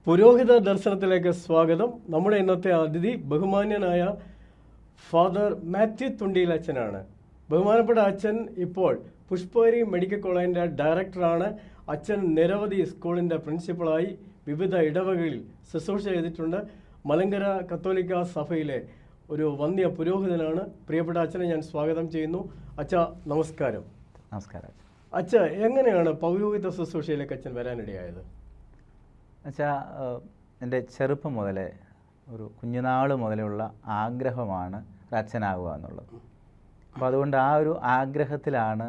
പുരോഹിത ദർശനത്തിലേക്ക് സ്വാഗതം. നമ്മുടെ ഇന്നത്തെ അതിഥി ബഹുമാന്യനായ ഫാദർ മാത്യു തുണ്ടിയിൽ അച്ഛനാണ്. ബഹുമാനപ്പെട്ട അച്ഛൻ ഇപ്പോൾ പുഷ്പഗിരി മെഡിക്കൽ കോളേജിൻ്റെ ഡയറക്ടറാണ്. അച്ഛൻ നിരവധി സ്കൂളിൻ്റെ പ്രിൻസിപ്പളായി വിവിധ ഇടവകളിൽ ശുശ്രൂഷ ചെയ്തിട്ടുണ്ട്. മലങ്കര കത്തോലിക്ക സഭയിലെ ഒരു വന്യ പുരോഹിതനാണ്. പ്രിയപ്പെട്ട അച്ഛനെ ഞാൻ സ്വാഗതം ചെയ്യുന്നു. അച്ഛ നമസ്കാരം. നമസ്കാരം. അച്ഛ, എങ്ങനെയാണ് പൗരോഹിത ശുശ്രൂഷയിലേക്ക് അച്ഛൻ വരാനിടയായത്? എന്നുവെച്ചാൽ എൻ്റെ ചെറുപ്പം മുതലേ ഒരു കുഞ്ഞുനാൾ മുതലുള്ള ആഗ്രഹമാണ് ഒരു അച്ഛനാകുക എന്നുള്ളത്. അപ്പോൾ അതുകൊണ്ട് ആ ഒരു ആഗ്രഹത്തിലാണ്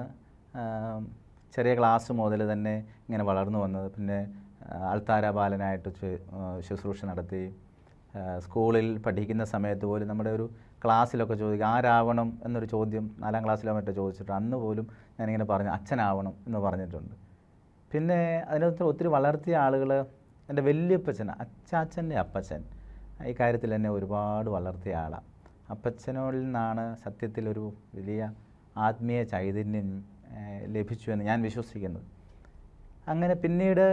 ചെറിയ ക്ലാസ് മുതൽ തന്നെ ഇങ്ങനെ വളർന്നു വന്നത്. പിന്നെ അൾത്താര ബാലനായിട്ട് ശുശ്രൂഷ നടത്തി. സ്കൂളിൽ പഠിക്കുന്ന സമയത്ത് പോലും നമ്മുടെ ഒരു ക്ലാസ്സിലൊക്കെ ചോദിക്കും ആരാവണം എന്നൊരു ചോദ്യം 4ാം ക്ലാസ്സിലോ മറ്റോ ചോദിച്ചിട്ട് അന്ന് പോലും ഞാനിങ്ങനെ പറഞ്ഞു അച്ഛനാവണം എന്ന് പറഞ്ഞിട്ടുണ്ട്. പിന്നെ അതിനകത്ത് ഒത്തിരി വളർത്തിയ ആളുകൾ എൻ്റെ വല്യപ്പച്ചൻ, അച്ചാച്ചൻ്റെ അപ്പച്ചൻ ഈ കാര്യത്തിൽ എന്നെ ഒരുപാട് വളർത്തിയ ആളാണ്. അപ്പച്ചനോടിൽ നിന്നാണ് സത്യത്തിലൊരു വലിയ ആത്മീയ ചൈതന്യം ലഭിച്ചു എന്ന് ഞാൻ വിശ്വസിക്കുന്നത്. അങ്ങനെ പിന്നീട്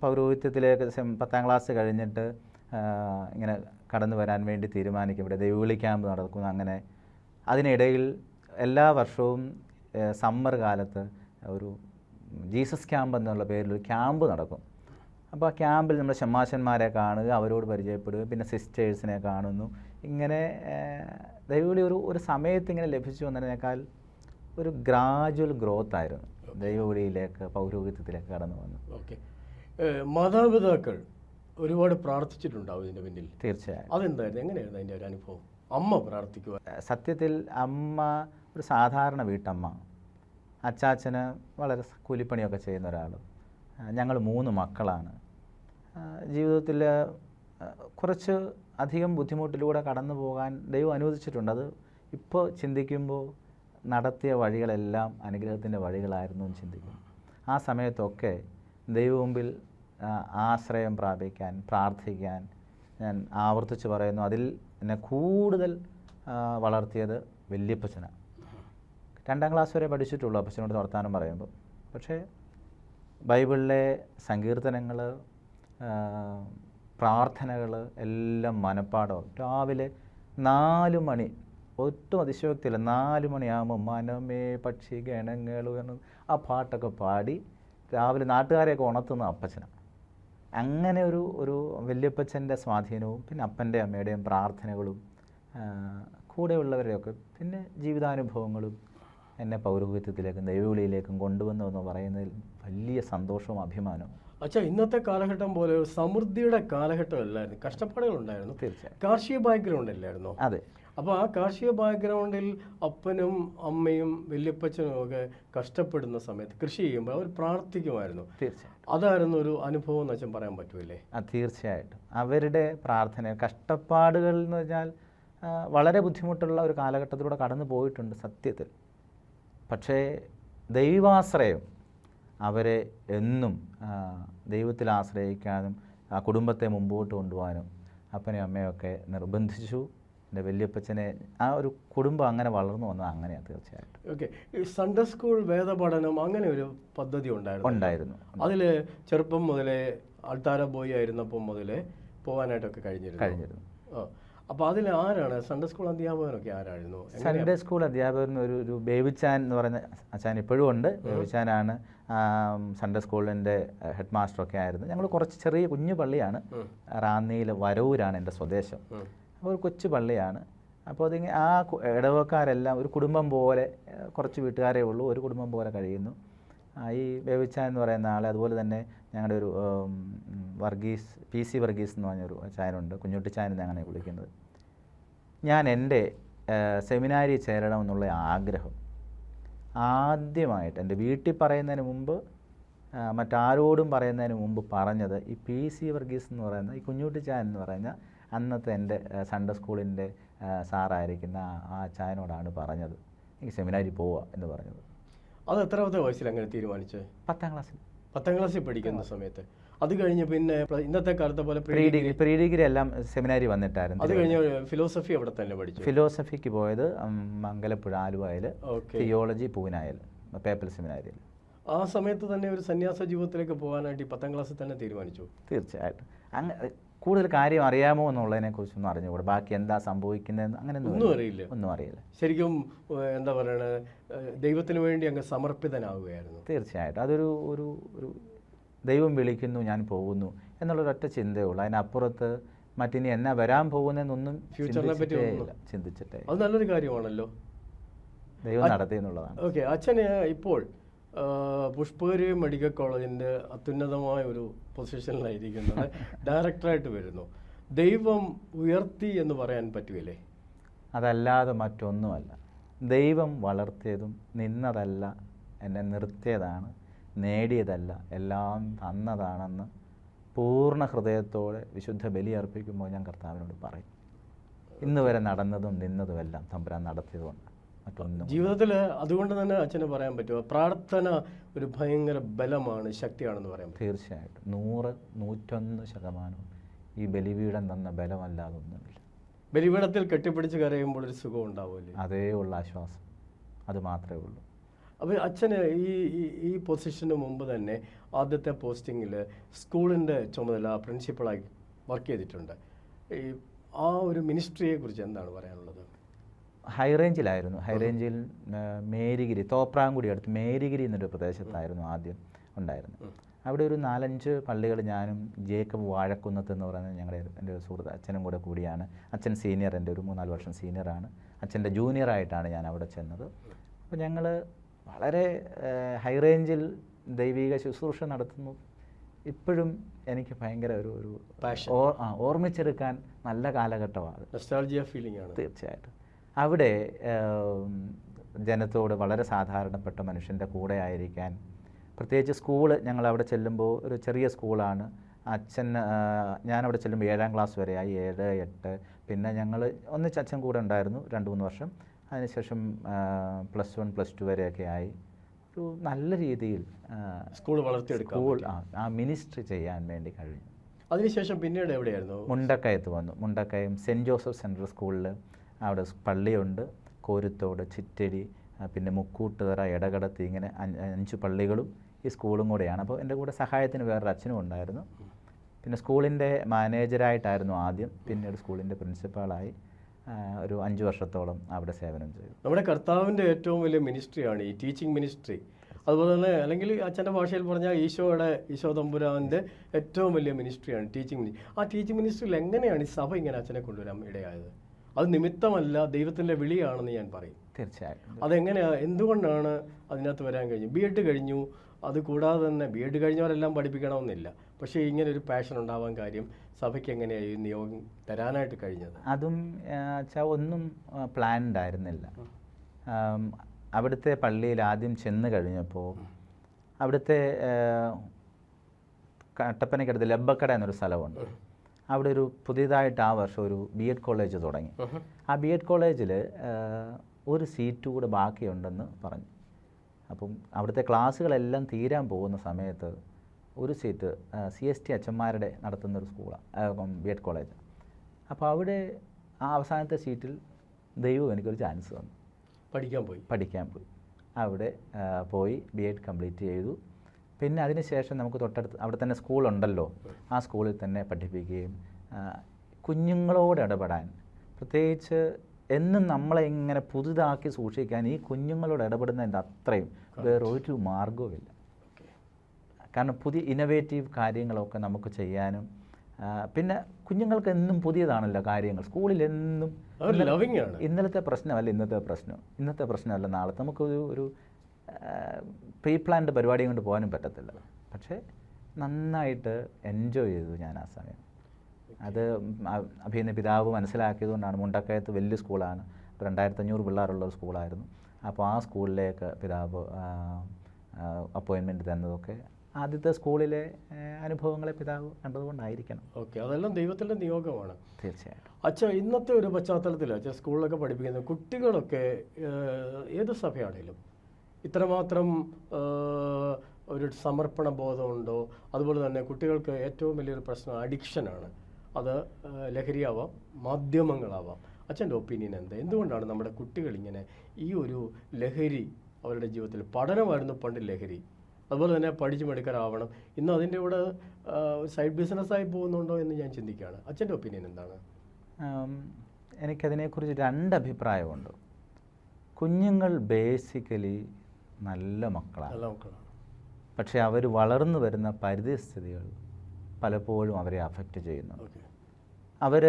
പൗരോഹിത്യത്തിലേക്ക് 10ാം ക്ലാസ് കഴിഞ്ഞിട്ട് ഇങ്ങനെ കടന്നു വരാൻ വേണ്ടി തീരുമാനിക്കും. ഇവിടെ ദൈവവിളി ക്യാമ്പ് നടക്കുന്നു. അങ്ങനെ അതിനിടയിൽ എല്ലാ വർഷവും സമ്മർ കാലത്ത് ഒരു ജീസസ് ക്യാമ്പ് എന്നുള്ള പേരിലൊരു ക്യാമ്പ് നടക്കും. അപ്പോൾ ആ ക്യാമ്പിൽ നമ്മൾ ഷമ്മാശന്മാരെ കാണുക, അവരോട് പരിചയപ്പെടുക, പിന്നെ സിസ്റ്റേഴ്സിനെ കാണുന്നു. ഇങ്ങനെ ദൈവവിളി ഒരു സമയത്ത് ഇങ്ങനെ ലഭിച്ചു എന്നതിനേക്കാൾ ഒരു ഗ്രാജുവൽ ഗ്രോത്ത് ആയിരുന്നു ദൈവവിളിയിലേക്ക് പൗരോഹിത്യത്തിലേക്ക് കടന്നു വന്നു. ഓക്കെ, മാതാപിതാക്കൾ ഒരുപാട് പ്രാർത്ഥിച്ചിട്ടുണ്ടാവും ഇതിൻ്റെ പിന്നിൽ. തീർച്ചയായും. അതെന്തായിരുന്നു, എങ്ങനെയായിരുന്നു അതിൻ്റെ ഒരു അനുഭവം? അമ്മ പ്രാർത്ഥിക്കുക? സത്യത്തിൽ അമ്മ ഒരു സാധാരണ വീട്ടമ്മ. അച്ചാച്ചന് വളരെ കൂലിപ്പണിയൊക്കെ ചെയ്യുന്ന ഒരാൾ. ഞങ്ങൾ 3 മക്കളാണ്. ജീവിതത്തിൽ കുറച്ച് അധികം ബുദ്ധിമുട്ടിലൂടെ കടന്നു പോകാൻ ദൈവം അനുവദിച്ചിട്ടുണ്ട്. അത് ഇപ്പോൾ ചിന്തിക്കുമ്പോൾ നടത്തിയ വഴികളെല്ലാം അനുഗ്രഹത്തിൻ്റെ വഴികളായിരുന്നു എന്ന് ചിന്തിക്കും. ആ സമയത്തൊക്കെ ദൈവമുമ്പിൽ ആശ്രയം പ്രാപിക്കാൻ, പ്രാർത്ഥിക്കാൻ ഞാൻ ആവർത്തിച്ച് പറയുന്നു. അതിൽ എന്നെ കൂടുതൽ വളർത്തിയത് വല്യപ്പച്ചനാണ്. 2ാം ക്ലാസ് വരെ പഠിച്ചിട്ടുള്ളൂ അപ്പച്ചനോട് വർത്താനം പറയുമ്പോൾ. പക്ഷേ ബൈബിളിലെ സങ്കീർത്തനങ്ങൾ, പ്രാർത്ഥനകൾ എല്ലാം മനപ്പാടം. രാവിലെ 4 മണി, ഒട്ടും അതിശയോക്തിയില്ല, 4 മണിയാകുമ്പോൾ മനമേ പക്ഷി ഗണങ്ങൾ ആ പാട്ടൊക്കെ പാടി രാവിലെ നാട്ടുകാരെയൊക്കെ ഉണർത്തുന്ന അപ്പച്ചനാണ്. അങ്ങനെ ഒരു വല്യപ്പച്ചൻ്റെ സ്വാധീനവും പിന്നെ അപ്പൻ്റെ അമ്മയുടെയും പ്രാർത്ഥനകളും കൂടെയുള്ളവരെയൊക്കെ പിന്നെ ജീവിതാനുഭവങ്ങളും എന്നെ പൗരോഹിത്യത്തിലേക്കും ദൈവവിളിയിലേക്കും കൊണ്ടുവന്നു എന്ന് പറയുന്നതിൽ വലിയ സന്തോഷവും അഭിമാനവും. അച്ഛാ, ഇന്നത്തെ കാലഘട്ടം പോലെ സമൃദ്ധിയുടെ കാലഘട്ടമല്ലായിരുന്നു, കഷ്ടപ്പാടുകളുണ്ടായിരുന്നു. തീർച്ചയായും. കാർഷിക ബാക്ക്ഗ്രൗണ്ട് അല്ലായിരുന്നു. അതെ. അപ്പോൾ ആ കാർഷിക ബാക്ക്ഗ്രൗണ്ടിൽ അപ്പനും അമ്മയും വല്യപ്പച്ചനും ഒക്കെ കഷ്ടപ്പെടുന്ന സമയത്ത് കൃഷി ചെയ്യുമ്പോൾ അവർ പ്രാർത്ഥിക്കുമായിരുന്നു. തീർച്ചയായും. അതായിരുന്നു ഒരു അനുഭവം എന്ന് അച്ഛൻ പറയാൻ പറ്റുമല്ലേ? തീർച്ചയായിട്ടും. അവരുടെ പ്രാർത്ഥന, കഷ്ടപ്പാടുകൾ എന്ന് പറഞ്ഞാൽ വളരെ ബുദ്ധിമുട്ടുള്ള ഒരു കാലഘട്ടത്തിലൂടെ കടന്നു പോയിട്ടുണ്ട് സത്യത്തിൽ. പക്ഷേ ദൈവാശ്രയം അവരെ എന്നും ദൈവത്തിൽ ആശ്രയിക്കാനും ആ കുടുംബത്തെ മുമ്പോട്ട് കൊണ്ടുപോകാനും അപ്പനെയും അമ്മയൊക്കെ നിർബന്ധിച്ചു. എൻ്റെ വല്യപ്പച്ചനെ ആ ഒരു കുടുംബം അങ്ങനെ വളർന്നു വന്നത് അങ്ങനെയാണ്. തീർച്ചയായിട്ടും. ഓക്കെ, ഈ സൺഡേ സ്കൂൾ വേദപഠനം അങ്ങനെ ഒരു പദ്ധതി ഉണ്ടായിരുന്നു. അതിൽ ചെറുപ്പം മുതലേ അൾത്താര ബോയ് ആയിരുന്നപ്പം മുതലേ പോകാനായിട്ടൊക്കെ കഴിഞ്ഞിരുന്നു. അപ്പോൾ അതിൽ ആരാണ് സൺഡേ സ്കൂൾ അധ്യാപകനൊക്കെ ആരായിരുന്നു? സൺഡേ സ്കൂൾ അധ്യാപകൻ ഒരു ബേബിച്ചാൻ എന്ന് പറയുന്ന അച്ഛൻ ഇപ്പോഴും ഉണ്ട്. ബേബിച്ചാനാണ് സൺഡേ സ്കൂളിൻ്റെ ഹെഡ് മാസ്റ്ററൊക്കെ ആയിരുന്നു. ഞങ്ങൾ കുറച്ച് ചെറിയ കുഞ്ഞു പള്ളിയാണ്. റാന്നിയിൽ വരവൂരാണ് എൻ്റെ സ്വദേശം. അപ്പോൾ ഒരു കൊച്ചു പള്ളിയാണ്. അപ്പോൾ അതിങ്ങനെ ആ ഇടവക്കാരെല്ലാം ഒരു കുടുംബം പോലെ, കുറച്ച് വീട്ടുകാരേ ഉള്ളൂ, ഒരു കുടുംബം പോലെ കഴിയുന്നു. ഈ ബേബിച്ചാൻ എന്ന് പറയുന്ന ആളെ, അതുപോലെ തന്നെ ഞങ്ങളുടെ ഒരു വർഗീസ്, PC വർഗീസ് എന്ന് പറഞ്ഞൊരു ചായനുണ്ട്, കുഞ്ഞുട്ടിച്ചാൻ എന്നാണ് വിളിക്കുന്നത്. ഞാൻ എൻ്റെ സെമിനാരി ചേരണമെന്നുള്ള ആഗ്രഹം ആദ്യമായിട്ട് എൻ്റെ വീട്ടിൽ പറയുന്നതിന് മുമ്പ്, മറ്റാരോടും പറയുന്നതിന് മുമ്പ് പറഞ്ഞത് ഈ PC വർഗീസ് എന്ന് പറയുന്ന ഈ കുഞ്ഞുട്ടിച്ചാൻ എന്ന് പറയുന്ന അന്നത്തെ എൻ്റെ സൺഡേ സ്കൂളിൻ്റെ സാറായിരിക്കുന്ന ആ ചായനോടാണ് പറഞ്ഞത് എനിക്ക് സെമിനാരി പോവുക എന്ന് പറഞ്ഞത്. അത് എത്രാമത്തെ വയസ്സിൽ അങ്ങനെ തീരുമാനിച്ചത്? 10ാം ക്ലാസ്സിൽ. 10ാം ക്ലാസ്സിൽ പഠിക്കുന്ന സമയത്ത്. അത് കഴിഞ്ഞ് പിന്നെ ഇന്നത്തെ കാലത്തെ പോലെ പ്രീ ഡിഗ്രി എല്ലാം സെമിനാരി വന്നിട്ടായിരുന്നു. അത് കഴിഞ്ഞ് ഫിലോസഫി അവിടെ തന്നെ പഠിച്ചു. ഫിലോസഫിക്ക് പോയത് മംഗലപ്പുഴ ആലുവയിൽ, തിയോളജി പൂനായിൽ, പേപ്പൽ സെമിനാരിയിൽ. ആ സമയത്ത് തന്നെ ഒരു സന്യാസ ജീവിതത്തിലേക്ക് പോകാനായിട്ട് ഈ 10ാം ക്ലാസ്സിൽ തന്നെ തീരുമാനിച്ചു. തീർച്ചയായിട്ടും. കൂടുതൽ കാര്യം അറിയാമോ എന്നുള്ളതിനെ കുറിച്ചൊന്നും അറിഞ്ഞുകൂടാ. ബാക്കി എന്താ സംഭവിക്കുന്നതെന്ന് അങ്ങനെ ഒന്നും അറിയില്ല. ശരിക്കും എന്താ പറയണത്, ദൈവത്തിന് വേണ്ടി അങ്ങ് സമർപ്പിതനാവുകയായിരുന്നു. തീർച്ചയായിട്ടും. അതൊരു ഒരു ഒരു ദൈവം വിളിക്കുന്നു, ഞാൻ പോകുന്നു എന്നുള്ളൊരൊറ്റ ചിന്തയേ ഉള്ളൂ. അതിനപ്പുറത്ത് മറ്റിനി എന്നാ വരാൻ പോകുന്നതെന്നൊന്നും ഫ്യൂച്ചറിനെ പറ്റി ചിന്തിച്ചിട്ടേ. അത് നല്ലൊരു കാര്യമാണല്ലോ, ദൈവം നടത്തി എന്നുള്ളതാണ്. ഓക്കെ. അച്ഛന് ഇപ്പോൾ പുഷ്പഗിരി മെഡിക്കൽ കോളേജിൻ്റെ അത്യുന്നതമായ ഒരു പൊസിഷനിലായിരിക്കുന്നത് ഡയറക്ടറായിട്ട് വരുന്നു. ദൈവം ഉയർത്തി എന്ന് പറയാൻ പറ്റുകയില്ലേ? അതല്ലാതെ മറ്റൊന്നുമല്ല. ദൈവം വളർത്തിയതും നിന്നതല്ല, എന്നെ നിർത്തിയതാണ്, നേടിയതല്ല, എല്ലാം തന്നതാണെന്ന് പൂർണ്ണ ഹൃദയത്തോടെ വിശുദ്ധ ബലി അർപ്പിക്കുമ്പോൾ ഞാൻ കർത്താവിനോട് പറയും. ഇന്ന് വരെ നടന്നതും നിന്നതുമെല്ലാം തമ്പുരാൻ നടത്തിയതുകൊണ്ട് മറ്റൊന്നും. ജീവിതത്തിൽ അതുകൊണ്ട് തന്നെ അച്ഛന് പറയാൻ പറ്റുമോ, പ്രാർത്ഥന ഒരു ഭയങ്കര ബലമാണ്, ശക്തിയാണെന്ന് പറയാൻ പറ്റും? തീർച്ചയായിട്ടും. 101% ഈ ബലിപീഠം തന്ന ബലമല്ലാതെ ഒന്നുമില്ല. ബലിപീഠത്തിൽ കെട്ടിപ്പിടിച്ച് കരയുമ്പോൾ ഒരു സുഖം ഉണ്ടാവില്ലേ? അതേ ഉള്ള ആശ്വാസം, അത് മാത്രമേ ഉള്ളൂ. അപ്പോൾ അച്ഛന് ഈ പൊസിഷന് മുമ്പ് തന്നെ ആദ്യത്തെ പോസ്റ്റിങ്ങിൽ സ്കൂളിൻ്റെ ചുമതല പ്രിൻസിപ്പളായി വർക്ക് ചെയ്തിട്ടുണ്ട്. ആ ഒരു മിനിസ്ട്രിയെ കുറിച്ച് എന്താണ് പറയാനുള്ളത്? ഹൈറേഞ്ചിലായിരുന്നു. ഹൈറേഞ്ചിൽ മേരിഗിരി, തോപ്രാംകുടി അടുത്ത് മേരിഗിരി എന്നൊരു പ്രദേശത്തായിരുന്നു ആദ്യം ഉണ്ടായിരുന്നത്. അവിടെ ഒരു 4-5 പള്ളികൾ ഞാനും ജേക്കബ് വാഴക്കുന്നത്ത് എന്ന് പറയുന്നത് എൻ്റെ ഒരു സുഹൃത്ത് അച്ഛനും കൂടിയാണ്. അച്ഛൻ സീനിയർ, എൻ്റെ ഒരു 3-4 വർഷം സീനിയറാണ്. അച്ഛൻ്റെ ജൂനിയറായിട്ടാണ് ഞാൻ അവിടെ ചെന്നത്. അപ്പോൾ ഞങ്ങൾ വളരെ ഹൈറേഞ്ചിൽ ദൈവിക ശുശ്രൂഷ നടത്തുന്നു. ഇപ്പോഴും എനിക്ക് ഭയങ്കര ഒരു ഓർമ്മിച്ചെടുക്കാൻ നല്ല കാലഘട്ടമാണ്. നൊസ്റ്റാൾജിയ ഫീലിംഗ് ആണ്. തീർച്ചയായിട്ടും. അവിടെ ജനത്തോട് വളരെ സാധാരണപ്പെട്ട മനുഷ്യൻ്റെ കൂടെ ആയിരിക്കാൻ, പ്രത്യേകിച്ച് സ്കൂള് ഞങ്ങൾ അവിടെ ചെല്ലുമ്പോൾ ഒരു ചെറിയ സ്കൂളാണ്. ഞാനവിടെ ചെല്ലുമ്പോൾ 7ാം ക്ലാസ് വരെയായി, 7, 8. പിന്നെ ഞങ്ങൾ ഒന്നിച്ച് അച്ഛൻ കൂടെ ഉണ്ടായിരുന്നു 2-3 വർഷം. അതിനുശേഷം +1, +2 വരെയൊക്കെ ആയി. ഒരു നല്ല രീതിയിൽ സ്കൂൾ വളർത്തിയെടുക്കും, ആ മിനിസ്ട്രി ചെയ്യാൻ വേണ്ടി കഴിഞ്ഞു. അതിനുശേഷം പിന്നീട് എവിടെയായിരുന്നു? മുണ്ടക്കയത്ത് വന്നു. മുണ്ടക്കയം സെൻറ്റ് ജോസഫ് സെൻട്രൽ സ്കൂളിൽ അവിടെ പള്ളിയുണ്ട്. കോരുത്തോട്, ചിറ്റടി, പിന്നെ മുക്കൂട്ടുതറ, എടകടത്തി, ഇങ്ങനെ 5 പള്ളികളും ഈ സ്കൂളും കൂടെയാണ്. അപ്പോൾ എൻ്റെ കൂടെ സഹായത്തിന് വേറൊരു അച്ഛനും ഉണ്ടായിരുന്നു. പിന്നെ സ്കൂളിൻ്റെ മാനേജരായിട്ടായിരുന്നു ആദ്യം, പിന്നീട് സ്കൂളിൻ്റെ പ്രിൻസിപ്പാളായി ഒരു 5 വർഷത്തോളം അവിടെ സേവനം ചെയ്തു. നമ്മുടെ കർത്താവിൻ്റെ ഏറ്റവും വലിയ മിനിസ്ട്രിയാണ് ഈ ടീച്ചിങ് മിനിസ്ട്രി. അതുപോലെ തന്നെ, അല്ലെങ്കിൽ അച്ഛൻ്റെ ഭാഷയിൽ പറഞ്ഞാൽ ഈശോ തമ്പുരാൻ്റെ ഏറ്റവും വലിയ മിനിസ്ട്രിയാണ് ടീച്ചിങ് മിനിസ്ട്രി. ആ ടീച്ചിങ് മിനിസ്ട്രിയിൽ എങ്ങനെയാണ് ഈ സഭ ഇങ്ങനെ അച്ഛനെ കൊണ്ടുവരാൻ ഇടയായത്? അത് നിമിത്തമല്ല, ദൈവത്തിൻ്റെ വിളിയാണെന്ന് ഞാൻ പറയും. തീർച്ചയായിട്ടും. അതെങ്ങനെയാണ്, എന്തുകൊണ്ടാണ് അതിനകത്ത് വരാൻ കഴിഞ്ഞു? B.Ed കഴിഞ്ഞു, അതുകൂടാതെ തന്നെ B.Ed കഴിഞ്ഞവരെല്ലാം പഠിപ്പിക്കണമെന്നില്ല. പക്ഷേ ഇങ്ങനെ ഒരു പാഷൻ ഉണ്ടാവാൻ കാര്യം സഭയ്ക്ക് എങ്ങനെയായി നിയോഗം തരാനായിട്ട് കഴിഞ്ഞത്? അതും ഒന്നും പ്ലാൻഡ് ആയിരുന്നില്ല. അവിടുത്തെ പള്ളിയിൽ ആദ്യം ചെന്ന് കഴിഞ്ഞപ്പോൾ അവിടുത്തെ കട്ടപ്പനയ്ക്കടുത്ത് ലബ്ബക്കട എന്നൊരു സ്ഥലമുണ്ട്. അവിടെ ഒരു പുതിയതായിട്ട് ആ വർഷം ഒരു B.Ed കോളേജ് തുടങ്ങി. ആ B.Ed കോളേജിൽ ഒരു സീറ്റ് കൂടെ ബാക്കിയുണ്ടെന്ന് പറഞ്ഞു. അപ്പം അവിടുത്തെ ക്ലാസ്സുകളെല്ലാം തീരാൻ പോകുന്ന സമയത്ത് ഒരു സീറ്റ് CST അച്ഛന്മാരുടെ നടത്തുന്നൊരു സ്കൂളാണ് B.Ed കോളേജ്. അപ്പോൾ അവിടെ ആ അവസാനത്തെ സീറ്റിൽ ദൈവം എനിക്കൊരു ചാൻസ് തന്നു. പഠിക്കാൻ പോയി. അവിടെ പോയി B.Ed കംപ്ലീറ്റ് ചെയ്തു. പിന്നെ അതിനുശേഷം നമുക്ക് തൊട്ടടുത്ത് അവിടെ തന്നെ സ്കൂളുണ്ടല്ലോ, ആ സ്കൂളിൽ തന്നെ പഠിപ്പിക്കുകയും കുഞ്ഞുങ്ങളോട് ഇടപെടാൻ, പ്രത്യേകിച്ച് എന്നും നമ്മളെ ഇങ്ങനെ പുതുതാക്കി സൂക്ഷിക്കാൻ ഈ കുഞ്ഞുങ്ങളോട് ഇടപെടുന്നതിൻ്റെ അത്രയും വേറൊരു മാർഗവുമില്ല. കാരണം പുതിയ ഇന്നോവേറ്റീവ് കാര്യങ്ങളൊക്കെ നമുക്ക് ചെയ്യാനും, പിന്നെ കുഞ്ഞുങ്ങൾക്ക് എന്നും പുതിയതാണല്ലോ കാര്യങ്ങൾ. സ്കൂളിൽ എന്നും ഇന്നത്തെ പ്രശ്നമല്ല ഇന്നത്തെ പ്രശ്നമല്ല നാളെ. നമുക്കൊരു പ്രീ പ്ലാൻഡ് പരിപാടി കൊണ്ട് പോകാനും പറ്റത്തില്ല. പക്ഷേ നന്നായിട്ട് എൻജോയ് ചെയ്തു ഞാൻ ആ സമയം. അത് അഭിനയ പിതാവ് മനസ്സിലാക്കിയതുകൊണ്ടാണ്. മുണ്ടക്കയത്ത് വലിയ സ്കൂളാണ്, 2500 പിള്ളേരുള്ളൊരു സ്കൂളായിരുന്നു. അപ്പോൾ ആ സ്കൂളിലേക്ക് പിതാവ് അപ്പോയിൻമെൻറ്റ് തന്നതൊക്കെ ആദ്യത്തെ സ്കൂളിലെ അനുഭവങ്ങളെ പിതാവ് കണ്ടതുകൊണ്ടായിരിക്കണം. ഓക്കെ, അതെല്ലാം ദൈവത്തിൻ്റെ നിയോഗമാണ്. തീർച്ചയായിട്ടും. അച്ഛാ, ഇന്നത്തെ ഒരു പശ്ചാത്തലത്തിൽ അച്ഛൻ സ്കൂളിലൊക്കെ പഠിപ്പിക്കുന്ന കുട്ടികളൊക്കെ ഏത് സഭയാണേലും ഇത്രമാത്രം ഒരു സമർപ്പണ ബോധമുണ്ടോ? അതുപോലെ തന്നെ കുട്ടികൾക്ക് ഏറ്റവും വലിയൊരു പ്രശ്നം അഡിക്ഷനാണ്. അത് ലഹരിയാവാം, മാധ്യമങ്ങളാവാം. അച്ഛൻ്റെ ഒപ്പീനിയൻ എന്താ? എന്തുകൊണ്ടാണ് നമ്മുടെ കുട്ടികൾ ഇങ്ങനെ ഈ ഒരു ലഹരി അവരുടെ ജീവിതത്തിൽ? പഠനമായിരുന്നു പണ്ട് ലഹരി, അതുപോലെ തന്നെ പഠിച്ചു മിടുക്കരാവണം. ഇന്ന് അതിൻ്റെ കൂടെ സൈഡ് ബിസിനസ്സായി പോകുന്നുണ്ടോ എന്ന് ഞാൻ ചിന്തിക്കുകയാണ്. അച്ഛൻ്റെ ഒപ്പീനിയൻ എന്താണ്? എനിക്കതിനെക്കുറിച്ച് രണ്ട് അഭിപ്രായമുണ്ട്. കുഞ്ഞുങ്ങൾ ബേസിക്കലി നല്ല മക്കളാണ്. നല്ല മക്കളാണ്. പക്ഷേ അവർ വളർന്നു വരുന്ന പരിതസ്ഥിതികൾ പലപ്പോഴും അവരെ അഫക്റ്റ് ചെയ്യുന്നുണ്ട്. അവർ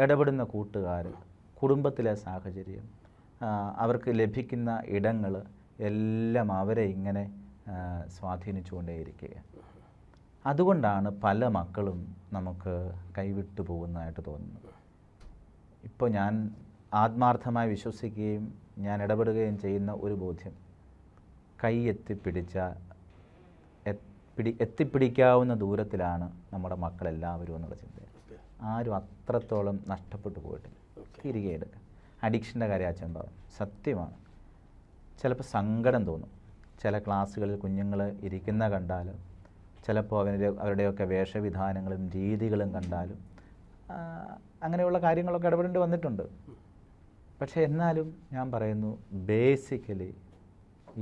ഇടപെടുന്ന കൂട്ടുകാർ, കുടുംബത്തിലെ സാഹചര്യം, അവർക്ക് ലഭിക്കുന്ന ഇടങ്ങൾ എല്ലാം അവരെ ഇങ്ങനെ സ്വാധീനിച്ചുകൊണ്ടേയിരിക്കുകയാണ്. അതുകൊണ്ടാണ് പല മക്കളും നമുക്ക് കൈവിട്ടു പോകുന്നതായിട്ട് തോന്നുന്നത്. ഇപ്പോൾ ഞാൻ ആത്മാർത്ഥമായി വിശ്വസിക്കുകയും ഞാൻ ഇടപെടുകയും ചെയ്യുന്ന ഒരു ബോധ്യം, കൈ എത്തിപ്പിടിക്കാവുന്ന ദൂരത്തിലാണ് നമ്മുടെ മക്കളെല്ലാവരും എന്നുള്ള ചിന്ത. ആരും അത്രത്തോളം നഷ്ടപ്പെട്ടു പോയിട്ടില്ല. തിരികെ എടുക്കുക. അഡിക്ഷൻ്റെ കാര്യം അച്ഛൻ പറഞ്ഞു, സത്യമാണ്. ചിലപ്പോൾ തോന്നും. ചില ക്ലാസ്സുകളിൽ കുഞ്ഞുങ്ങൾ ഇരിക്കുന്ന കണ്ടാലും, ചിലപ്പോൾ അവരുടെയൊക്കെ വേഷവിധാനങ്ങളും രീതികളും കണ്ടാലും അങ്ങനെയുള്ള കാര്യങ്ങളൊക്കെ ഇടപെടേണ്ടി വന്നിട്ടുണ്ട്. പക്ഷേ എന്നാലും ഞാൻ പറയുന്നു, ബേസിക്കലി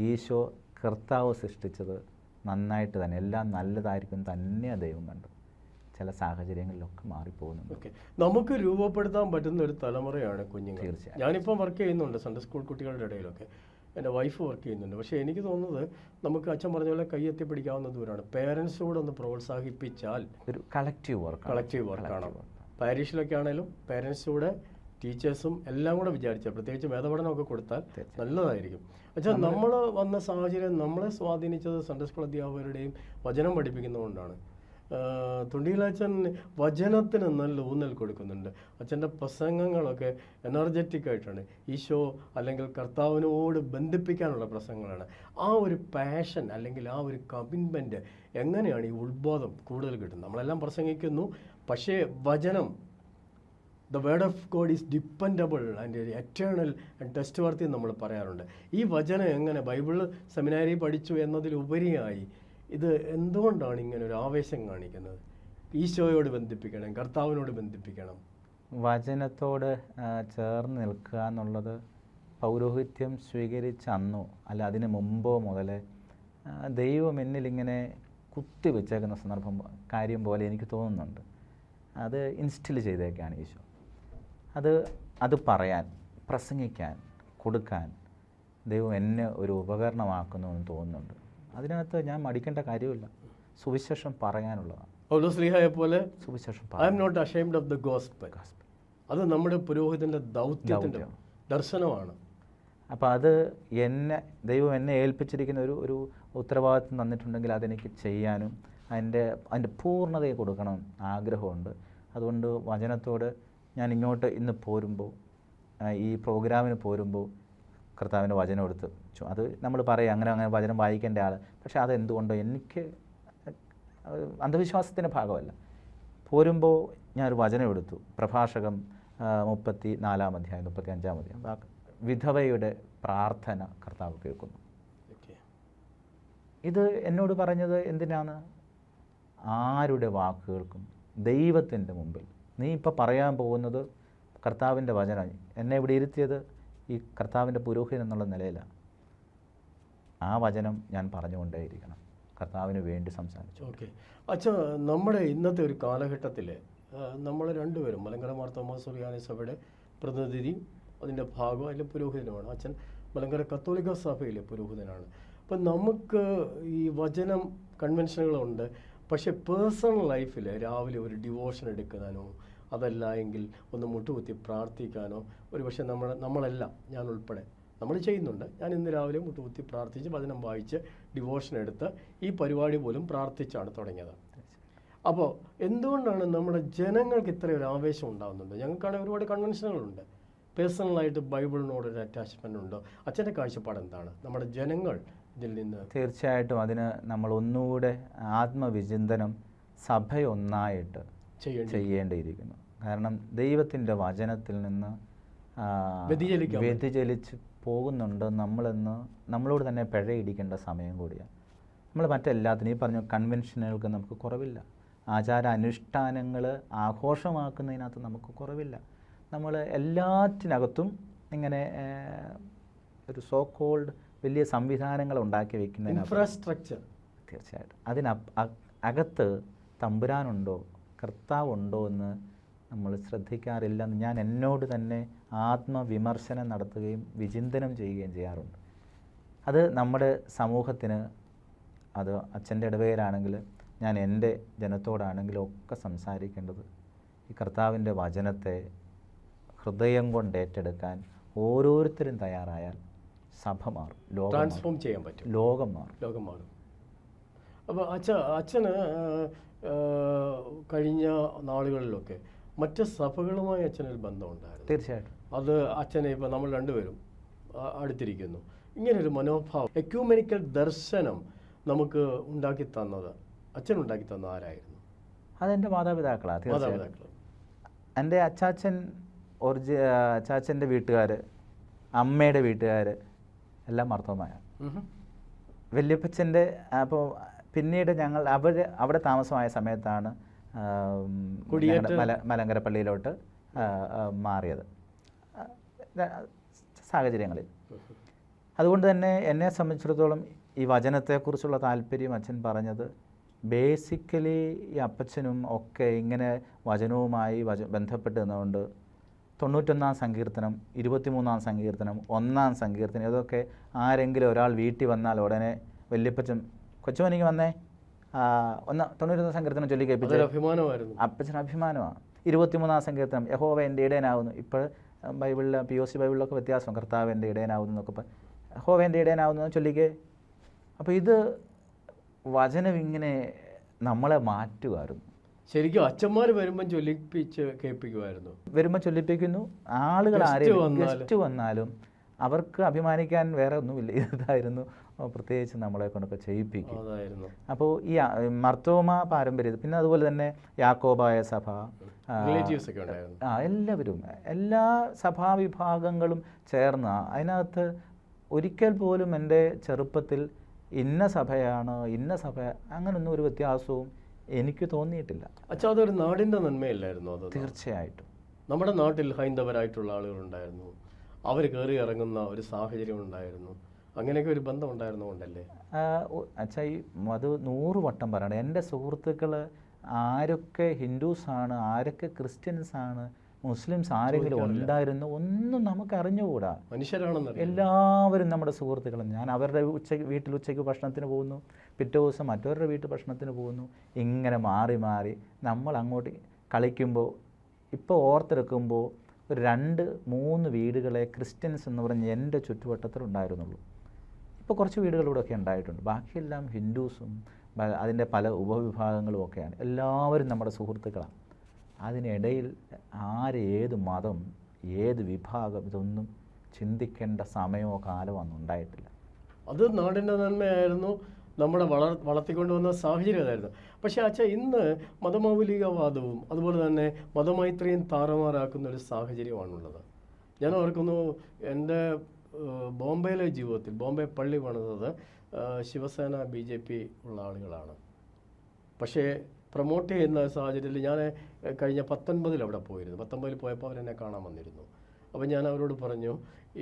ഈശോ കർത്താവ് സൃഷ്ടിച്ചത് നന്നായിട്ട് തന്നെ, എല്ലാം നല്ലതായിരിക്കും തന്നെയാണ് ദൈവം കണ്ടത്. ചില സാഹചര്യങ്ങളിലൊക്കെ മാറിപ്പോകുന്നുണ്ട്. ഓക്കെ, നമുക്ക് രൂപപ്പെടുത്താൻ പറ്റുന്ന ഒരു തലമുറയാണ് കുഞ്ഞുങ്ങൾ. തീർച്ചയായും. ഞാനിപ്പം വർക്ക് ചെയ്യുന്നുണ്ട് സൺഡേ സ്കൂൾ കുട്ടികളുടെ ഇടയിലൊക്കെ. എൻ്റെ വൈഫ് വർക്ക് ചെയ്യുന്നുണ്ട്. പക്ഷേ എനിക്ക് തോന്നുന്നത് നമുക്ക് അച്ഛൻ പറഞ്ഞ പോലെ കൈയെത്തി പിടിക്കാവുന്ന ദൂരമാണ്. പേരൻസ് കൂടെ ഒന്ന് പ്രോത്സാഹിപ്പിച്ചാൽ ഒരു കളക്റ്റീവ് വർക്കാണ്. പാരീഷിലൊക്കെ ആണെങ്കിലും പേരൻസ് കൂടെ ടീച്ചേഴ്സും എല്ലാം കൂടെ വിചാരിച്ചാൽ, പ്രത്യേകിച്ച് വേദപഠനമൊക്കെ കൊടുത്താൽ നല്ലതായിരിക്കും. അച്ഛാ, നമ്മൾ വന്ന സാഹചര്യം നമ്മളെ സ്വാധീനിച്ചത് സൺഡേ സ്കൂൾ അധ്യാപകരുടെയും വചനം പഠിപ്പിക്കുന്നതുകൊണ്ടാണ്. തുണ്ടിയിലച്ഛൻ വചനത്തിന് നല്ല ഊന്നൽ കൊടുക്കുന്നുണ്ട്. അച്ഛൻ്റെ പ്രസംഗങ്ങളൊക്കെ എനർജറ്റിക് ആയിട്ടാണ്. ഈശോ അല്ലെങ്കിൽ കർത്താവിനോട് ബന്ധിപ്പിക്കാനുള്ള പ്രസംഗങ്ങളാണ്. ആ ഒരു പാഷൻ അല്ലെങ്കിൽ ആ ഒരു കമ്മിറ്റ്മെൻറ്റ് എങ്ങനെയാണ് ഈ ഉത്ബോധം കൂടുതൽ കിട്ടുന്നത്? നമ്മളെല്ലാം പ്രസംഗിക്കുന്നു, പക്ഷേ വചനം, the word of God is dependable and eternal and test worthy നമ്മൾ പറയാറുണ്ട്. ഈ വചനം എങ്ങനെ ബൈബിൾ സെമിനാരി പഠിച്ചു എന്നതിലുപരിയായി ഇത് എന്തുകൊണ്ടാണ് ഇങ്ങനെ ഒരു ആവേശം കാണിക്കുന്നത്? ഈശോയോട് ബന്ധിപ്പിക്കണം, കർത്താവിനോട് ബന്ധിപ്പിക്കണം. വചനത്തോട് ചേർന്ന് നിൽക്കുക എന്നുള്ളത് പൗരോഹിത്യം സ്വീകരിച്ച അന്നോ അല്ല അതിന് മുമ്പോ മുതലേ ദൈവം എന്നിലിങ്ങനെ കുത്തിവെച്ചേക്കുന്ന കാര്യം പോലെ എനിക്ക് തോന്നുന്നുണ്ട്. അത് ഇൻസ്റ്റിൽ ചെയ്തേക്കാണ് ഈശോ. അത് പറയാൻ, പ്രസംഗിക്കാൻ, കൊടുക്കാൻ ദൈവം എന്നെ ഒരു ഉപകരണമാക്കുന്നു എന്ന് തോന്നുന്നുണ്ട്. അതിനകത്ത് ഞാൻ മടിക്കേണ്ട കാര്യമില്ല. സുവിശേഷം പറയാനുള്ളതാണ്. പൗലോസ്ലീഹയെ പോലെ സുവിശേഷം I am not ashamed of the gospel. അത് നമ്മുടെ പുരോഹിതൻ്റെ ദൗത്യത്തിൻ്റെ ദർശനമാണ്. അപ്പോൾ അത് ദൈവം എന്നെ ഏൽപ്പിച്ചിരിക്കുന്ന ഒരു ഉത്തരവാദിത്വം തന്നിട്ടുണ്ടെങ്കിൽ അതെനിക്ക് ചെയ്യാനും അതിൻ്റെ പൂർണ്ണതയെ കൊടുക്കണം ആഗ്രഹമുണ്ട്. അതുകൊണ്ട് വചനത്തോട് ഞാൻ ഇന്ന് പോരുമ്പോൾ, ഈ പ്രോഗ്രാമിന് പോരുമ്പോൾ കർത്താവിൻ്റെ വചനം എടുത്ത് അത് നമ്മൾ പറയും അങ്ങനെ വചനം വായിക്കേണ്ട ആൾ. പക്ഷേ അതെന്തുകൊണ്ടോ എനിക്ക് അന്ധവിശ്വാസത്തിൻ്റെ ഭാഗമല്ല. പോരുമ്പോൾ ഞാനൊരു വചനം എടുത്തു. പ്രഭാഷകം 34-ാം അധ്യായം 35-ാം അധ്യായം. വിധവയുടെ പ്രാർത്ഥന കർത്താവ് കേൾക്കുന്നു. ഇത് എന്നോട് പറഞ്ഞത് എന്തിനാണ്? ആരുടെ വാക്കുകൾക്കും ദൈവത്തിൻ്റെ മുമ്പിൽ നീ ഇപ്പോൾ പറയാൻ പോകുന്നത് കർത്താവിൻ്റെ വചനം. എന്നെ ഇവിടെ ഇരുത്തിയത് ഈ കർത്താവിൻ്റെ പുരോഹിതൻ എന്നുള്ള നിലയിലാണ്. ആ വചനം ഞാൻ പറഞ്ഞുകൊണ്ടേയിരിക്കണം, കർത്താവിന് വേണ്ടി സംസാരിച്ചു. ഓക്കെ അച്ഛാ, നമ്മുടെ ഇന്നത്തെ ഒരു കാലഘട്ടത്തിൽ നമ്മൾ രണ്ടുപേരും മലങ്കര മാർ തോമസ് സുറിയാനി സഭയുടെ പ്രതിനിധി, അതിൻ്റെ ഭാഗം, അതിൻ്റെ പുരോഹിതനുമാണ്. അച്ഛൻ മലങ്കര കത്തോലിക്ക സഭയിലെ പുരോഹിതനാണ്. അപ്പം നമുക്ക് ഈ വചനം കൺവെൻഷനുകളുണ്ട്. പക്ഷേ പേഴ്സണൽ ലൈഫിൽ രാവിലെ ഒരു ഡിവോഷൻ എടുക്കാനോ അതല്ല എങ്കിൽ ഒന്ന് മുട്ടുകുത്തി പ്രാർത്ഥിക്കാനോ ഒരു പക്ഷേ നമ്മളെല്ലാം, ഞാൻ ഉൾപ്പെടെ നമ്മൾ ചെയ്യുന്നുണ്ട്. ഞാൻ ഇന്ന് രാവിലെ മുട്ടുകുത്തി പ്രാർത്ഥിച്ച് വചനം വായിച്ച് ഡിവോഷൻ എടുത്ത് ഈ പരിപാടി പോലും പ്രാർത്ഥിച്ചാണ് തുടങ്ങിയത്. അപ്പോൾ എന്തുകൊണ്ടാണ് നമ്മുടെ ജനങ്ങൾക്ക് ഇത്രയൊരു ആവേശം ഉണ്ടാകുന്നുണ്ട്? ഞങ്ങൾക്കാണെങ്കിൽ ഒരുപാട് കൺവെൻഷനുകളുണ്ട്. പേഴ്സണലായിട്ട് ബൈബിളിനോടൊരു അറ്റാച്ച്മെൻ്റ് ഉണ്ടോ? അച്ഛൻ്റെ കാഴ്ചപ്പാട് എന്താണ്? നമ്മുടെ ജനങ്ങൾ ഇതിൽ നിന്ന് തീർച്ചയായിട്ടും അതിന് നമ്മൾ ഒന്നുകൂടെ ആത്മവിചിന്തനം സഭയൊന്നായിട്ട് ചെയ്യേണ്ടിയിരിക്കുന്നു. കാരണം ദൈവത്തിൻ്റെ വചനത്തിൽ നിന്ന് വ്യതിചലിച്ച് പോകുന്നുണ്ട് നമ്മളോട് തന്നെ പിഴയിടിക്കേണ്ട സമയം കൂടിയാണ്. നമ്മൾ മറ്റെല്ലാത്തിനും ഈ പറഞ്ഞ കൺവെൻഷനുകൾക്ക് നമുക്ക് കുറവില്ല. ആചാര അനുഷ്ഠാനങ്ങൾ ആഘോഷമാക്കുന്നതിനകത്ത് നമുക്ക് കുറവില്ല. നമ്മൾ എല്ലാറ്റിനകത്തും ഇങ്ങനെ ഒരു സോ കോൾഡ് വലിയ സംവിധാനങ്ങൾ ഉണ്ടാക്കി വെക്കുന്നതിനകത്ത് ഇൻഫ്രാസ്ട്രക്ചർ തീർച്ചയായിട്ടും അകത്ത് തമ്പുരാനുണ്ടോ, കർത്താവുണ്ടോ എന്ന് നമ്മൾ ശ്രദ്ധിക്കാറില്ലെന്ന് ഞാൻ എന്നോട് തന്നെ ആത്മവിമർശനം നടത്തുകയും വിചിന്തനം ചെയ്യുകയും ചെയ്യാറുണ്ട്. അത് നമ്മുടെ സമൂഹത്തിന്, അത് അച്ഛൻ്റെ ഇടവകയിലാണെങ്കിൽ ഞാൻ എൻ്റെ ജനത്തോടാണെങ്കിലും ഒക്കെ സംസാരിക്കേണ്ടത് ഈ കർത്താവിൻ്റെ വചനത്തെ ഹൃദയം കൊണ്ട് ഏറ്റെടുക്കാൻ ഓരോരുത്തരും തയ്യാറായാൽ സഭ മാറും, ട്രാൻസ്ഫോം ചെയ്യാൻ പറ്റും, ലോകം മാറും. അപ്പോൾ അച്ഛന് കഴിഞ്ഞ നാളുകളിലൊക്കെ മറ്റ് സഭകളുമായി അച്ഛനൊരു ബന്ധമുണ്ടായിരുന്നു. തീർച്ചയായിട്ടും. അത് അച്ഛനെ ഇപ്പോൾ നമ്മൾ രണ്ടുപേരും അടുത്തിരിക്കുന്നു. ഇങ്ങനൊരു മനോഭാവം, എക്യൂമെനിക്കൽ ദർശനം നമുക്ക് ഉണ്ടാക്കി തന്നത്, അച്ഛൻ ഉണ്ടാക്കി തന്ന ആരായിരുന്നു? അതെൻ്റെ മാതാപിതാക്കളാണ്. തീർച്ചയായിട്ടും. എൻ്റെ അച്ചാച്ചൻ്റെ വീട്ടുകാർ, അമ്മയുടെ വീട്ടുകാർ എല്ലാം മാർത്തോമായ. വല്യപ്പച്ചൻ്റെ അപ്പോൾ പിന്നീട് ഞങ്ങൾ അവിടെ താമസമായ സമയത്താണ് മലങ്കര പള്ളിയിലോട്ട് മാറിയത് സാഹചര്യങ്ങളിൽ. അതുകൊണ്ട് തന്നെ എന്നെ സംബന്ധിച്ചിടത്തോളം ഈ വചനത്തെക്കുറിച്ചുള്ള താല്പര്യം അച്ഛൻ പറഞ്ഞത് ബേസിക്കലി ഈ അപ്പച്ചനും ഒക്കെ ഇങ്ങനെ വചനവുമായി ബന്ധപ്പെട്ട് നിന്നുകൊണ്ട് 91-ാം സങ്കീർത്തനം, 23-ാം സങ്കീർത്തനം, 1-ാം സങ്കീർത്തനം, ഇതൊക്കെ ആരെങ്കിലും ഒരാൾ വീട്ടിൽ വന്നാൽ ഉടനെ വല്യപ്പച്ചൻ കൊച്ചുമനിക്ക് വന്നേ 91-ാം സങ്കീർത്തനം ചൊല്ലി കേൾപ്പിച്ചു. അഭിമാനമായിരുന്നു, അപ്പച്ചന് അഭിമാനമാണ്. 23-ാം സങ്കീർത്തനം യഹോവ എൻ്റെ ഇടയനാവുന്നു. ഇപ്പോൾ ബൈബിളിൽ POC ബൈബിളിലൊക്കെ വ്യത്യാസം, കർത്താവ് എൻ്റെ ഇടയനാവുന്നു എന്നൊക്കെ യഹോവ എൻ്റെ ഇടയനാവുന്നു ചൊല്ലിക്കേ. അപ്പോൾ ഇത് വചനം ഇങ്ങനെ നമ്മളെ മാറ്റുമായിരുന്നു. ശരിക്കും അച്ഛന്മാർ വരുമ്പം ചൊല്ലിപ്പിച്ച് കേൾപ്പിക്കുമായിരുന്നു. വരുമ്പോൾ ചൊല്ലിപ്പിക്കുന്നു. ആളുകൾ ആരെയും ഗസ്റ്റ് വന്നാലും അവർക്ക് അഭിമാനിക്കാൻ വേറെ ഒന്നുമില്ല, ഇതായിരുന്നു പ്രത്യേകിച്ച് നമ്മളെ കൊണ്ടൊക്കെ ചെയ്യിപ്പിക്കും. അപ്പോൾ ഈ മർത്തോമ പാരമ്പര്യം, പിന്നെ അതുപോലെ തന്നെ യാക്കോബായ സഭ, എല്ലാവരും, എല്ലാ സഭാവിഭാഗങ്ങളും ചേർന്ന് അതിനകത്ത് ഒരിക്കൽ പോലും എൻ്റെ ചെറുപ്പത്തിൽ ഇന്ന സഭയാണ് ഇന്ന സഭ അങ്ങനൊന്നും ഒരു വ്യത്യാസവും എനിക്ക് തോന്നിയിട്ടില്ല. അച്ഛാ, അതൊരു നാടിൻ്റെ നന്മയല്ലായിരുന്നു അത്? തീർച്ചയായിട്ടും. നമ്മുടെ നാട്ടിൽ ഹൈന്ദവരായിട്ടുള്ള ആളുകളുണ്ടായിരുന്നു, അവർ കയറി ഇറങ്ങുന്ന ഒരു സാഹചര്യം ഉണ്ടായിരുന്നു, അങ്ങനെയൊക്കെ ഒരു ബന്ധം ഉണ്ടായിരുന്നുകൊണ്ടല്ലേ? അച്ഛാ, അത് 100 വട്ടം പറയണം. എൻ്റെ സുഹൃത്തുക്കൾ ആരൊക്കെ ഹിന്ദുസാണ്, ആരൊക്കെ ക്രിസ്ത്യൻസാണ്, മുസ്ലിംസ് ആരെങ്കിലും ഉണ്ടായിരുന്നു ഒന്നും നമുക്ക് അറിഞ്ഞുകൂടാ. മനുഷ്യരാണെന്ന് എല്ലാവരും നമ്മുടെ സുഹൃത്തുക്കളും. ഞാൻ അവരുടെ വീട്ടിൽ ഉച്ചയ്ക്ക് ഭക്ഷണത്തിന് പോകുന്നു, പിറ്റേ ദിവസം മറ്റവരുടെ വീട്ടിൽ ഭക്ഷണത്തിന് പോകുന്നു. ഇങ്ങനെ മാറി മാറി നമ്മൾ അങ്ങോട്ട് കളിക്കുമ്പോൾ ഇപ്പോൾ ഓർത്തെടുക്കുമ്പോൾ ഒരു 2-3 വീടുകളെ ക്രിസ്ത്യൻസ് എന്ന് പറഞ്ഞ് എൻ്റെ ചുറ്റുവട്ടത്തിലുണ്ടായിരുന്നുള്ളൂ. ഇപ്പോൾ കുറച്ച് വീടുകളിലൂടെയൊക്കെ ഉണ്ടായിട്ടുണ്ട്. ബാക്കിയെല്ലാം ഹിന്ദുസും അതിൻ്റെ പല ഉപവിഭാഗങ്ങളും ഒക്കെയാണ്. എല്ലാവരും നമ്മുടെ സുഹൃത്തുക്കളാണ്. അതിനിടയിൽ ഏത് മതം, ഏത് വിഭാഗം, ഇതൊന്നും ചിന്തിക്കേണ്ട സമയമോ കാലമോ ഒന്നും ഉണ്ടായിട്ടില്ല. അത് നാടിൻ്റെ നന്മയായിരുന്നു, നമ്മുടെ വളർത്തിക്കൊണ്ടുവന്ന സാഹചര്യം അതായിരുന്നു. പക്ഷേ അച്ഛാ, ഇന്ന് മതമൗലികവാദവും അതുപോലെ തന്നെ മതമൈത്രിയും താറുമാറാക്കുന്ന ഒരു സാഹചര്യമാണുള്ളത്. ഞാൻ ഓർക്കുന്നു, എൻ്റെ ബോംബെയിലെ ജീവിതത്തിൽ, ബോംബെ പള്ളി പണിതത് ശിവസേന BJP ഉള്ള ആളുകളാണ്. പക്ഷേ പ്രൊമോട്ട് ചെയ്യുന്ന സാഹചര്യത്തിൽ ഞാൻ കഴിഞ്ഞ 19 അവിടെ പോയിരുന്നു. 19 പോയപ്പോൾ അവരെന്നെ കാണാൻ വന്നിരുന്നു. അപ്പോൾ ഞാൻ അവരോട് പറഞ്ഞു,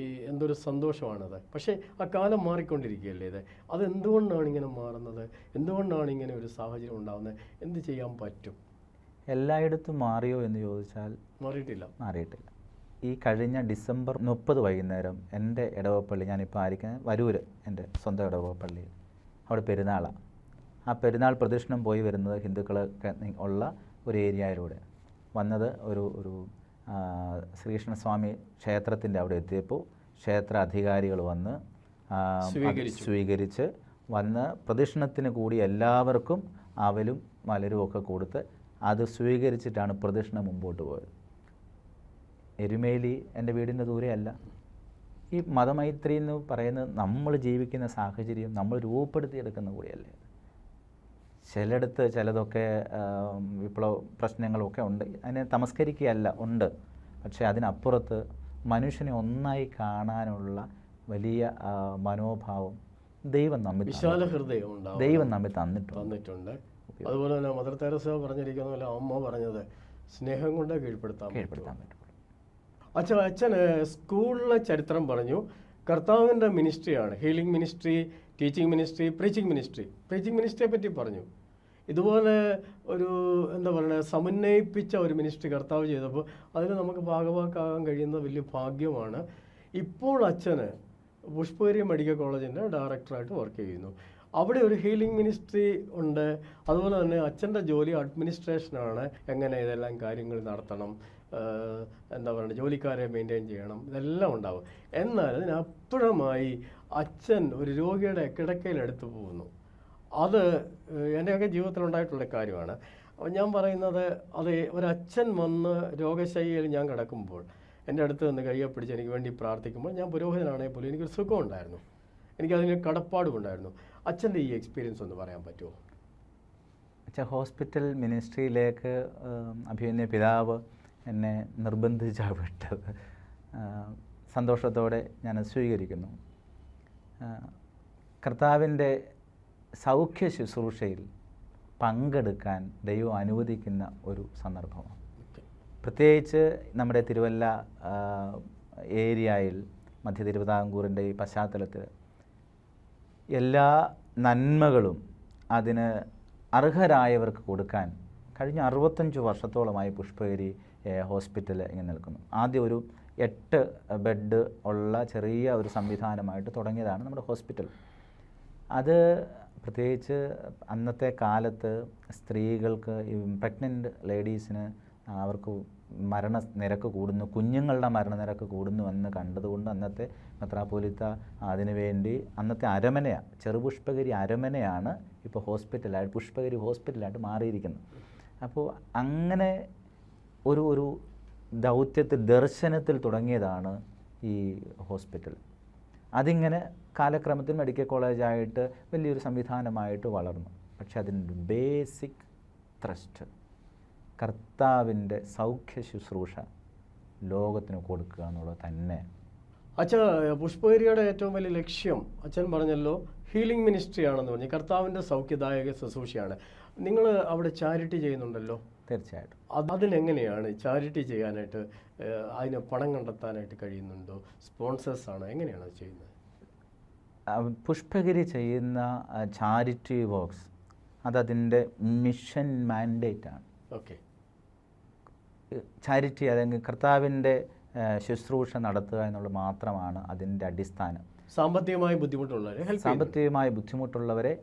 ഈ എന്തൊരു സന്തോഷമാണത്. പക്ഷേ ആ കാലം മാറിക്കൊണ്ടിരിക്കുകയല്ലേ ഇത്. അതെന്തുകൊണ്ടാണ് ഇങ്ങനെ മാറുന്നത്? എന്തുകൊണ്ടാണ് ഇങ്ങനെ ഒരു സാഹചര്യം ഉണ്ടാകുന്നത്? എന്ത് ചെയ്യാൻ പറ്റും? എല്ലായിടത്തും മാറിയോ എന്ന് ചോദിച്ചാൽ മാറിയിട്ടില്ല. ഈ കഴിഞ്ഞ ഡിസംബർ 30 വൈകുന്നേരം എൻ്റെ ഇടവപ്പള്ളി, ഞാനിപ്പോൾ ആയിരിക്കുന്ന വരൂര്, എൻ്റെ സ്വന്തം ഇടവപ്പള്ളിയിൽ, അവിടെ പെരുന്നാളാണ്. ആ പെരുന്നാൾ പ്രദക്ഷിണം പോയി വരുന്നത് ഹിന്ദുക്കളൊക്കെ ഉള്ള ഒരു ഏരിയയിലൂടെ വന്നത്. ഒരു ശ്രീകൃഷ്ണസ്വാമി ക്ഷേത്രത്തിൻ്റെ അവിടെ എത്തിയപ്പോൾ ക്ഷേത്ര അധികാരികൾ വന്ന് സ്വീകരിച്ച് വന്ന് പ്രദക്ഷിണത്തിന് കൂടി എല്ലാവർക്കും അവലും മലരും ഒക്കെ കൊടുത്ത് അത് സ്വീകരിച്ചിട്ടാണ് പ്രദക്ഷിണം മുമ്പോട്ട് പോയത്. എരുമേലി എൻ്റെ വീടിൻ്റെ ദൂരെയല്ല. ഈ മതമൈത്രി എന്ന് പറയുന്നത് നമ്മൾ ജീവിക്കുന്ന സാഹചര്യം നമ്മൾ രൂപപ്പെടുത്തിയെടുക്കുന്ന കൂടിയല്ലേ. ചിലയിടത്ത് ചിലതൊക്കെ വിപ്ലവ പ്രശ്നങ്ങളൊക്കെ ഉണ്ട്, അതിനെ തമസ്കരിക്കുകയല്ല, ഉണ്ട്. പക്ഷേ അതിനപ്പുറത്ത് മനുഷ്യനെ ഒന്നായി കാണാനുള്ള വലിയ മനോഭാവം ദൈവം നമ്മിൽ തന്നിട്ടുണ്ട്. അതുപോലെ തന്നെ മദർ തെരേസ പറഞ്ഞിരിക്കുന്ന പോലെ അമ്മ പറഞ്ഞത് സ്നേഹം കൊണ്ട് കീഴ്പ്പെടുത്താൻ പറ്റും. അച്ഛന് സ്കൂളിലെ ചരിത്രം പറഞ്ഞു. കർത്താവിൻ്റെ മിനിസ്ട്രിയാണ് healing ministry, teaching ministry, preaching ministry. Preaching മിനിസ്ട്രിയെ പറ്റി പറഞ്ഞു. ഇതുപോലെ ഒരു എന്താ പറയുക സമന്വയിപ്പിച്ച ഒരു മിനിസ്ട്രി കർത്താവ് ചെയ്തപ്പോൾ അതിന് നമുക്ക് ഭാഗവാക്കാകാൻ കഴിയുന്ന വലിയ ഭാഗ്യമാണ്. ഇപ്പോൾ അച്ഛന് പുഷ്പഗിരി മെഡിക്കൽ കോളേജിൻ്റെ ഡയറക്ടറായിട്ട് വർക്ക് ചെയ്യുന്നു. അവിടെ ഒരു ഹീലിംഗ് മിനിസ്ട്രി ഉണ്ട്. അതുപോലെ തന്നെ അച്ഛൻ്റെ ജോലി അഡ്മിനിസ്ട്രേഷനാണ്. എങ്ങനെ ഇതെല്ലാം കാര്യങ്ങൾ നടത്തണം, എന്താ പറയുക, ജോലിക്കാരെ മെയിൻറ്റെയിൻ ചെയ്യണം, ഇതെല്ലാം ഉണ്ടാവും. എന്നാൽ അതിനപ്പുറമായി അച്ഛൻ ഒരു രോഗിയുടെ കിടക്കയിലെടുത്ത് പോകുന്നു. അത് എൻ്റെയൊക്കെ ജീവിതത്തിലുണ്ടായിട്ടുള്ള കാര്യമാണ്. അപ്പോൾ ഞാൻ പറയുന്നത്, അത് ഒരച്ഛൻ വന്ന് രോഗശയ്യയിൽ ഞാൻ കിടക്കുമ്പോൾ എൻ്റെ അടുത്ത് നിന്ന് കയ്യെ പിടിച്ച് എനിക്ക് വേണ്ടി പ്രാർത്ഥിക്കുമ്പോൾ, ഞാൻ പുരോഹിതനാണെങ്കിൽ പോലും എനിക്കൊരു സുഖമുണ്ടായിരുന്നു, എനിക്കതിന് കടപ്പാടുമുണ്ടായിരുന്നു. അച്ഛൻ്റെ ഈ എക്സ്പീരിയൻസ് ഒന്ന് പറയാൻ പറ്റുമോ? അച്ഛൻ ഹോസ്പിറ്റൽ മിനിസ്ട്രിയിലേക്ക് അഭിമന്യ പിതാവ് എന്നെ നിർബന്ധിച്ചാണ് വിട്ടത്. സന്തോഷത്തോടെ ഞാൻ സ്വീകരിക്കുന്നു. കർത്താവിൻ്റെ സൗഖ്യ ശുശ്രൂഷയിൽ പങ്കെടുക്കാൻ ദൈവം അനുവദിക്കുന്ന ഒരു സന്ദർഭമാണ്. പ്രത്യേകിച്ച് നമ്മുടെ തിരുവല്ല ഏരിയയിൽ, മധ്യ തിരുവിതാംകൂറിൻ്റെ ഈ പശ്ചാത്തലത്തിൽ എല്ലാ നന്മകളും അതിന് അർഹരായവർക്ക് കൊടുക്കാൻ കഴിഞ്ഞ 65 വർഷത്തോളമായി പുഷ്പഗിരി ഹോസ്പിറ്റൽ ഇങ്ങനെ നിൽക്കുന്നു. ആദ്യം ഒരു 8 ബെഡ് ഉള്ള ചെറിയ ഒരു സംവിധാനമായിട്ട് തുടങ്ങിയതാണ് നമ്മുടെ ഹോസ്പിറ്റൽ. അത് പ്രത്യേകിച്ച് അന്നത്തെ കാലത്ത് സ്ത്രീകൾക്ക്, പ്രഗ്നൻ്റ് ലേഡീസിന് അവർക്ക് മരണനിരക്ക് കൂടുന്നു, കുഞ്ഞുങ്ങളുടെ മരണനിരക്ക് കൂടുന്നു എന്ന് കണ്ടതുകൊണ്ട് അന്നത്തെ മെത്രാപ്പോലിത്ത അതിനുവേണ്ടി അന്നത്തെ അരമനയാണ്, ചെറുപുഷ്പഗിരി അരമനയാണ് ഇപ്പോൾ ഹോസ്പിറ്റലായിട്ട്, പുഷ്പഗിരി ഹോസ്പിറ്റലായിട്ട് മാറിയിരിക്കുന്നത്. അപ്പോൾ അങ്ങനെ ഒരു ദൗത്യത്തിൽ, ദർശനത്തിൽ തുടങ്ങിയതാണ് ഈ ഹോസ്പിറ്റൽ. അതിങ്ങനെ കാലക്രമത്തിൽ മെഡിക്കൽ കോളേജായിട്ട് വലിയൊരു സംവിധാനമായിട്ട് വളർന്നു. പക്ഷെ അതിൻ്റെ ബേസിക് ത്രസ്റ്റ് കർത്താവിൻ്റെ സൗഖ്യ ശുശ്രൂഷ ലോകത്തിന് കൊടുക്കുക എന്നുള്ളത് തന്നെ. അച്ഛൻ പുഷ്പഗിരിയുടെ ഏറ്റവും വലിയ ലക്ഷ്യം അച്ഛൻ പറഞ്ഞല്ലോ ഹീലിംഗ് മിനിസ്ട്രി ആണെന്ന് പറഞ്ഞു, കർത്താവിൻ്റെ സൗഖ്യദായക ശുശ്രൂഷയാണ്. നിങ്ങൾ അവിടെ ചാരിറ്റി ചെയ്യുന്നുണ്ടല്ലോ? തീർച്ചയായിട്ടും. അതിനെങ്ങനെയാണ് ചാരിറ്റി ചെയ്യാനായിട്ട്, അതിന് പണം കണ്ടെത്താനായിട്ട് കഴിയുന്നുണ്ടോ? സ്പോൺസേഴ്സാണ്, എങ്ങനെയാണ് അത് ചെയ്യുന്നത്? പുഷ്പഗിരി ചെയ്യുന്ന ചാരിറ്റി വർക്ക്സ് അതതിൻ്റെ മിഷൻ മാൻഡേറ്റാണ്. ഓക്കെ. ചാരിറ്റി അല്ലെങ്കിൽ കർത്താവിൻ്റെ ശുശ്രൂഷ നടത്തുക എന്നുള്ളത് മാത്രമാണ് അതിൻ്റെ അടിസ്ഥാനം. സാമ്പത്തികമായി ബുദ്ധിമുട്ടുള്ളവരെ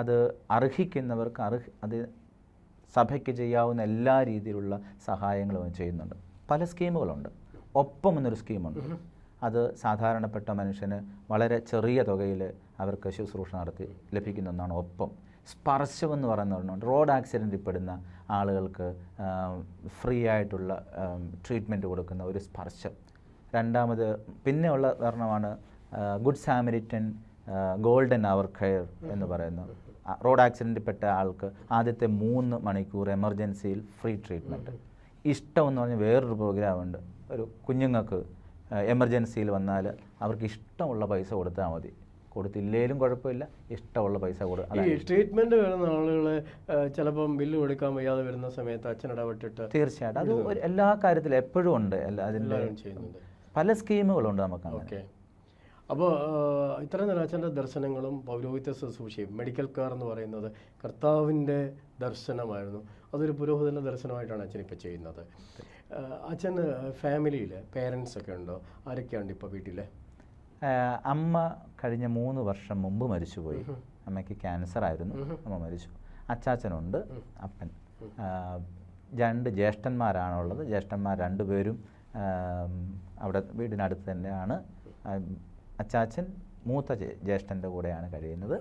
അത് അർഹിക്കുന്നവർക്ക് അത് സഭയ്ക്ക് ചെയ്യാവുന്ന എല്ലാ രീതിയിലുള്ള സഹായങ്ങളും ചെയ്യുന്നുണ്ട്. പല സ്കീമുകളുണ്ട്. ഒപ്പം എന്നൊരു സ്കീമുണ്ട്. അത് സാധാരണപ്പെട്ട മനുഷ്യന് വളരെ ചെറിയ തുകയിൽ അവർക്ക് ശുശ്രൂഷ നടത്തി ലഭിക്കുന്ന ഒന്നാണ് ഒപ്പം. സ്പർശമെന്ന് പറയുന്ന ഒരെണ്ണമുണ്ട്. റോഡ് ആക്സിഡൻറ്റിൽ പെടുന്ന ആളുകൾക്ക് ഫ്രീ ആയിട്ടുള്ള ട്രീറ്റ്മെൻറ്റ് കൊടുക്കുന്ന ഒരു സ്പർശം. രണ്ടാമത് പിന്നെ ഉള്ള ഒരെണ്ണമാണ് good Samaritan golden hour care എന്ന് പറയുന്ന. റോഡ് ആക്സിഡൻറ്റിൽ പെട്ട ആൾക്ക് ആദ്യത്തെ 3 മണിക്കൂർ എമർജൻസിയിൽ ഫ്രീ ട്രീറ്റ്മെൻറ്റ്. ഇഷ്ടം എന്ന് പറഞ്ഞാൽ വേറൊരു പ്രോഗ്രാമുണ്ട്. ഒരു കുഞ്ഞുങ്ങൾക്ക് എമർജൻസിയിൽ വന്നാൽ അവർക്ക് ഇഷ്ടമുള്ള പൈസ കൊടുത്താൽ മതി, കൊടുത്തില്ലേലും കുഴപ്പമില്ല, ഇഷ്ടമുള്ള പൈസ കൊടുക്കുക. ഈ ട്രീറ്റ്മെൻറ്റ് വരുന്ന ആളുകൾ ചിലപ്പം ബില്ല് കൊടുക്കാൻ വയ്യാതെ വരുന്ന സമയത്ത് അച്ഛൻ ഇടപെട്ടിട്ട് തീർച്ചയായിട്ടും അത് എല്ലാ കാര്യത്തിലും എപ്പോഴും ഉണ്ട്. അതിൻ്റെ ചെയ്യുന്നുണ്ട്. പല സ്കീമുകളുണ്ട് നമുക്ക്. ഓക്കെ. അപ്പോൾ ഇത്രയും നേരം അച്ഛൻ്റെ ദർശനങ്ങളും പൗരോഹിത്യ ശുശ്രൂഷയും മെഡിക്കൽ കെയർ എന്ന് പറയുന്നത് കർത്താവിൻ്റെ ദർശനമായിരുന്നു. അതൊരു പുരോഹിതൻ്റെ ദർശനമായിട്ടാണ് അച്ഛൻ ഇപ്പോൾ ചെയ്യുന്നത്. അച്ഛന് ഫാമിലിയിൽ പേരൻസ് ഒക്കെ ഉണ്ടോ? ആരൊക്കെയുണ്ട് ഇപ്പോൾ വീട്ടിൽ? അമ്മ കഴിഞ്ഞ 3 വർഷം മുമ്പ് മരിച്ചുപോയി. അമ്മയ്ക്ക് ക്യാൻസർ ആയിരുന്നു, അമ്മ മരിച്ചു. അച്ചാച്ചനുണ്ട്, അപ്പൻ. 2 ജ്യേഷ്ഠന്മാരാണുള്ളത്. ജ്യേഷ്ഠന്മാർ 2 പേരും അവിടെ വീടിനടുത്ത് തന്നെയാണ്. അച്ചാച്ചൻ മൂത്ത ജ്യേഷ്ഠൻ്റെ കൂടെയാണ് കഴിയുന്നത്.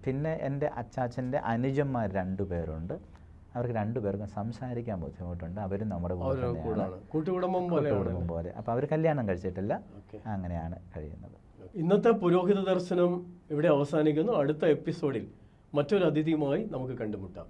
പിന്നെ എൻ്റെ അച്ചാച്ചൻ്റെ അനുജന്മാർ 2 പേരുണ്ട്. അവർക്ക് 2 പേർക്കും സംസാരിക്കാൻ ബുദ്ധിമുട്ടുണ്ട്. അവരും നമ്മുടെ കൂട്ടുകുടുംബം പോലെ. അപ്പോൾ അവർ കല്യാണം കഴിച്ചിട്ടില്ല, അങ്ങനെയാണ് കഴിയുന്നത്. ഇന്നത്തെ പുരോഹിത ദർശനം ഇവിടെ അവസാനിക്കുന്നു. അടുത്ത എപ്പിസോഡിൽ മറ്റൊരു അതിഥിയുമായി നമുക്ക് കണ്ടുമുട്ടാം.